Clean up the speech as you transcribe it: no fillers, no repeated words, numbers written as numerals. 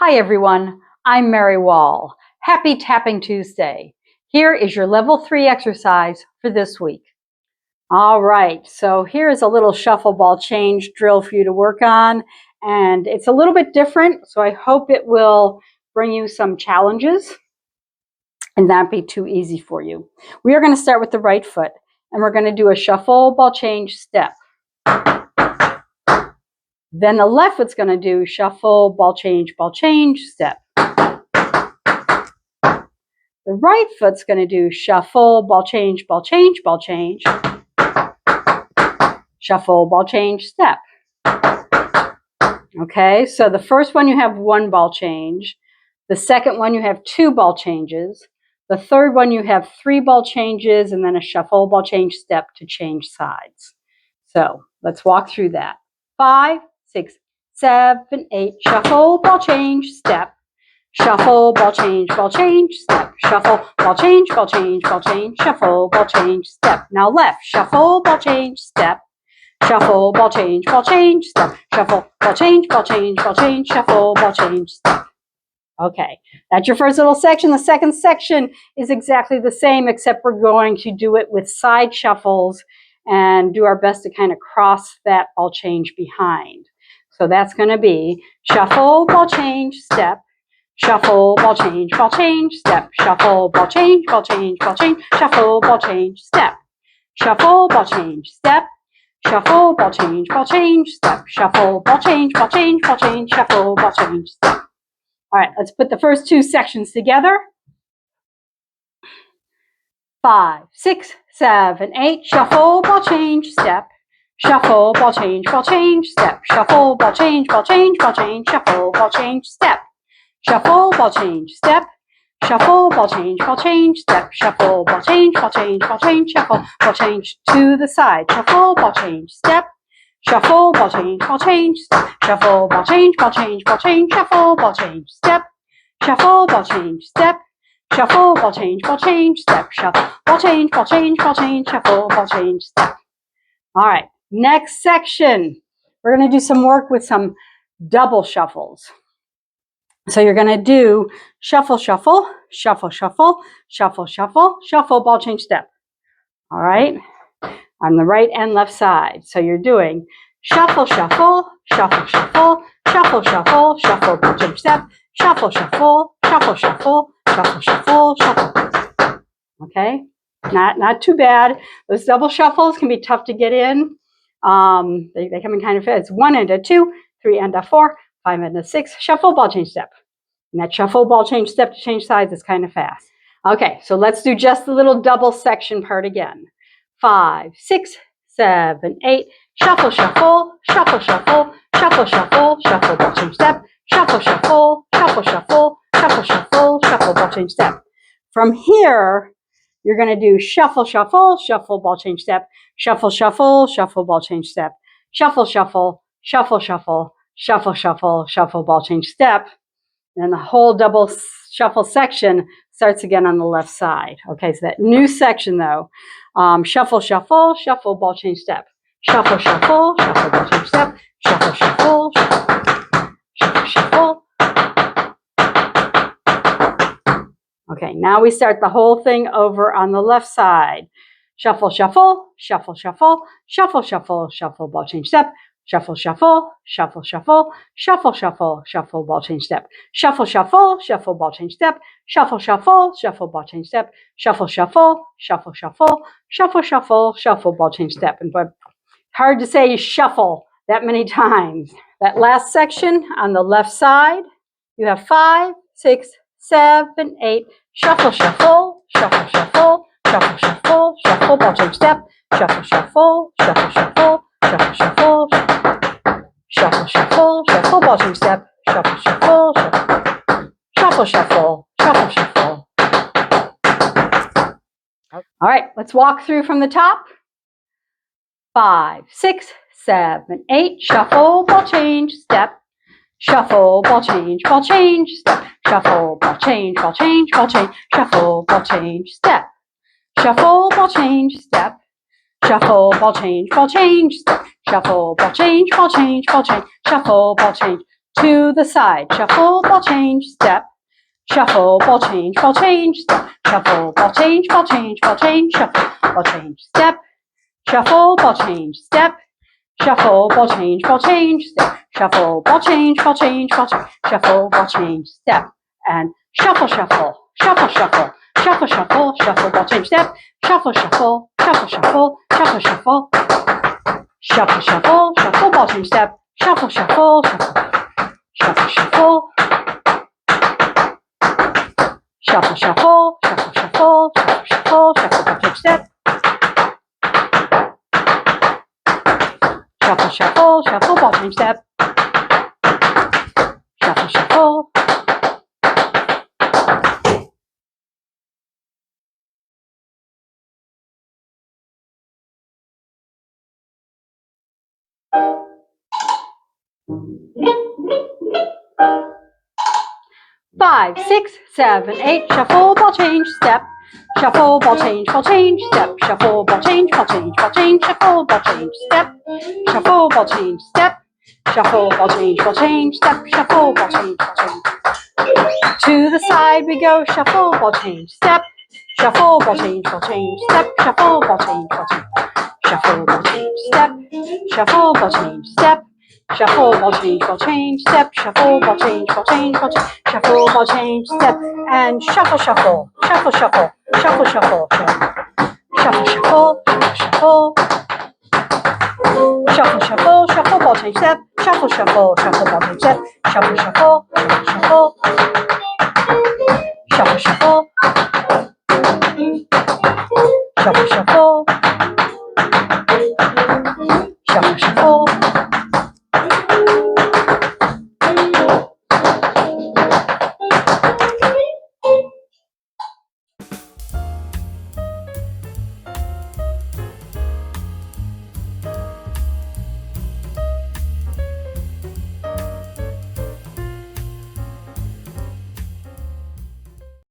Hi everyone, I'm Mary Wall. Happy Tapping Tuesday. Here is your level 3 exercise for this week. All right, so here is a little shuffle ball change drill for you to work on, and it's a little bit different, so I hope it will bring you some challenges and not be too easy for you. We are going to start with the right foot, and we're going to do a shuffle ball change step. Then the left foot's going to do shuffle, ball change, step. The right foot's going to do shuffle, ball change, shuffle, ball change, step. Okay, so the first one you have one ball change. The second one you have two ball changes. The third one you have three ball changes and then a shuffle, ball change, step to change sides. So let's walk through that. 5, 6, 7, 8, shuffle, ball change, step. Shuffle, ball change, step. Shuffle, ball change, shuffle, ball change, step. Now left, shuffle, ball change, step. Shuffle, ball change, step. Shuffle, ball change, shuffle, ball change, step. Okay, that's your first little section. The second section is exactly the same, except we're going to do it with side shuffles and do our best to kind of cross that ball change behind. So that's going to be shuffle, ball change, step. Shuffle, ball change, step. Shuffle, ball change, shuffle, ball change, step. Shuffle, ball change, step. Shuffle, ball change, step. Shuffle, ball change, shuffle, ball change, step. All right, let's put the first two sections together. 5, 6, 7, 8, shuffle, ball change, step. Shuffle, ball change, step. Shuffle, ball change, shuffle, ball change, step. Shuffle, ball change, step. Shuffle, ball change, step. Shuffle, ball change, shuffle, ball change to the side. Shuffle, ball change, step. Shuffle, ball change, step. Shuffle, ball change, shuffle, ball change, step. Shuffle, ball change, step. Shuffle, ball change, step. Shuffle, ball change, shuffle, ball change, step. All right, next section. We're going to do some work with some double shuffles. So you're going to do shuffle, shuffle, shuffle, shuffle, shuffle, shuffle, shuffle, ball change, step. All right, on the right and left side. So you're doing shuffle, shuffle, shuffle, shuffle, shuffle, shuffle, shuffle, ball change, step. Shuffle, shuffle, shuffle, shuffle, shuffle, shuffle, shuffle. Okay, not too bad. Those double shuffles can be tough to get in. They come in kind of fast. 1 and a 2, 3 and a 4, 5 and a 6, shuffle, ball change, step. And that shuffle, ball change, step to change sides is kind of fast. Okay, so let's do just the little double section part again. 5, 6, 7, 8, shuffle, shuffle, shuffle, shuffle, shuffle, shuffle, shuffle, ball change, step. Shuffle, shuffle, shuffle, shuffle, shuffle, shuffle, shuffle, ball change, step. From here, you're going to do shuffle, shuffle, shuffle, ball change, step. Shuffle, shuffle, shuffle, ball change, step. Shuffle, shuffle, shuffle, shuffle, shuffle, shuffle, shuffle, ball change, step. And the whole double shuffle section starts again on the left side. Okay, so that new section though, shuffle, shuffle, shuffle, ball change, step. Shuffle, shuffle, shuffle, ball change, step. Shuffle, shuffle, shuffle, shuffle. Okay, now we start the whole thing over on the left side. Shuffle, shuffle, shuffle, shuffle, shuffle, shuffle, shuffle, ball change, step. Shuffle, shuffle, shuffle, shuffle, shuffle, shuffle, shuffle, ball change, step. Shuffle, shuffle, shuffle, ball change, step. Shuffle, shuffle, shuffle, ball change, step. Shuffle, shuffle, shuffle, shuffle, shuffle, shuffle, shuffle, ball change, step. And but hard to say shuffle that many times. That last section on the left side, you have 5, 6, 7, 8, shuffle, shuffle, shuffle, shuffle, shuffle, shuffle, shuffle, ball change, step. Shuffle, shuffle, shuffle, shuffle, shuffle, shuffle, shuffle, shuffle, shuffle, ball change, step. Shuffle, shuffle, shuffle, shuffle, shuffle, shuffle, shuffle. All right, let's walk through from the top. 5, 6, 7, 8, shuffle, ball change, step. Shuffle, ball change, step. Shuffle, ball change, shuffle, ball change, step. Shuffle, ball change, step. Shuffle, ball change, step. Shuffle, ball change, shuffle, ball change. To the side, shuffle, ball change, step. Shuffle, ball change, step. Shuffle, ball change, shuffle, ball change, step. Shuffle, ball change, step. Shuffle, ball change, step. Shuffle, ball change, shuffle, ball change, step. And shuffle, shuffle, shuffle, shuffle, shuffle, shuffle, shuffle, ball change, step. Shuffle, shuffle, shuffle, shuffle, shuffle, shuffle, shuffle, shuffle, shuffle, ball change, step. Shuffle, shuffle, shuffle, shuffle, shuffle. Shuffle, shuffle, shuffle, shuffle, shuffle, shuffle, shuffle, ball change, step. Shuffle, shuffle, shuffle, ball change, step. Shuffle, shuffle. Five, six, seven, eight, shuffle, ball change, step. Shuffle, ball change, step. Shuffle, ball change, shuffle, ball change, step. Shuffle, ball change, step. Shuffle, ball change, step. Shuffle, ball change, To the side we go, shuffle, ball change, step. Shuffle, ball change, step. Shuffle, ball change, Shuffle, ball change, step. Shuffle, ball change, step. Shuffle, ball change, step. Shuffle, ball change, Shuffle, ball change, step. And shuffle, shuffle, shuffle, shuffle, shuffle, shuffle, shuffle, shuffle, shuffle, shuffle, shuffle, shuffle, ball change, step. Shuffle, shuffle, shuffle, ball change, step. Shuffle, shuffle, shuffle, shuffle, shuffle, shuffle, shuffle.